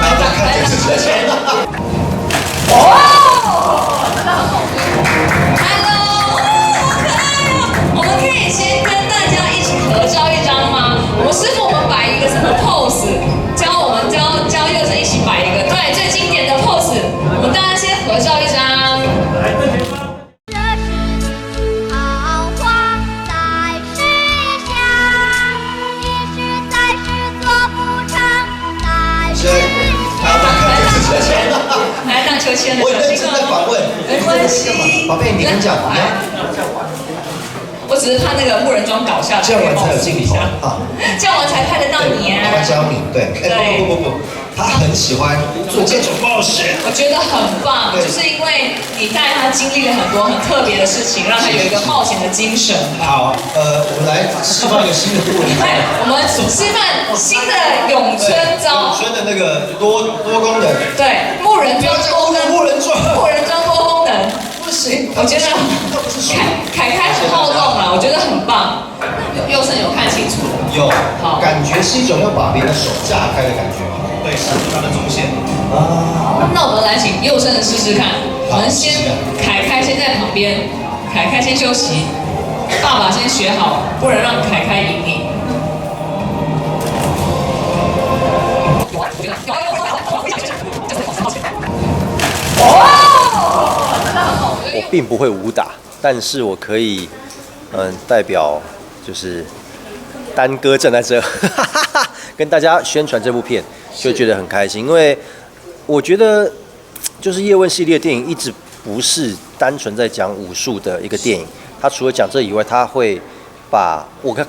大家看电视之前。哦，真的很恐怖。Hello， 好可爱哦！我们可以先跟大家一起合照一张吗？我们师傅，我们摆一个什么 pose？ 教佑生一起摆一个，对，最经典的 pose。我们大家先合照一张。来，这边吧。 来荡秋千的，我认真在访问，没关系。宝贝，你跟讲，我只是怕那个木人桩倒下来，这样玩才有镜头啊，这样玩才拍得到你啊。他教你，对，不，他很喜欢做这种冒险，我觉得很棒，就是因为你带他经历了很多很特别的事情，让他有一个冒险的精神。好，我们来示范一个新的部分。我们示范新的咏春招。咏春的那个多功能。对，木人桩多功能。木人桩多功能。不行，我觉得凯开始好动了，我觉得很棒。佑胜有看清楚？有，好，感觉是一种要把别人的手架开的感觉。对，守住他的中线。啊。那我们来请佑胜试试看。我们先凯开先在旁边，凯开先休息，爸爸先学好，不能让凯开赢你。我并不会武打，但是我可以，代表就是丹哥站在这，跟大家宣传这部片，就觉得很开心。因为我觉得，就是叶问系列电影一直不是单纯在讲武术的一个电影，它除了讲这以外，它会把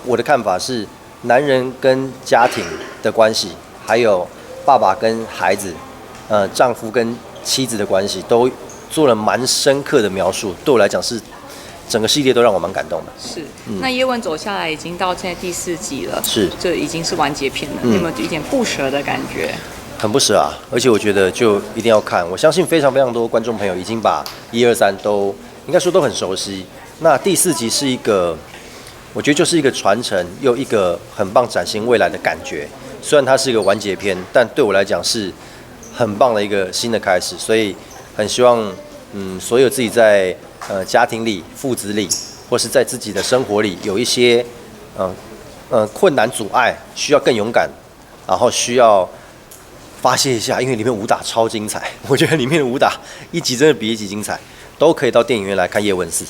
我的看法是，男人跟家庭的关系，还有爸爸跟孩子，丈夫跟妻子的关系都做了蛮深刻的描述，对我来讲是整个系列都让我蛮感动的。是，那叶问走下来已经到现在第4集了，是，这已经是完结篇了，你有没有一点不舍的感觉？很不舍啊，而且我觉得就一定要看，我相信非常多观众朋友已经把1、2、3都应该说都很熟悉。那第4集是一个，我觉得就是一个传承，又一个很棒崭新未来的感觉。虽然它是一个完结篇，但对我来讲是很棒的一个新的开始，所以很希望，所有自己在家庭里、父子里，或是在自己的生活里有一些困难阻碍，需要更勇敢，然后需要发泄一下，因为里面武打超精彩，我觉得里面的武打一集真的比一集精彩，都可以到电影院来看《叶问4》。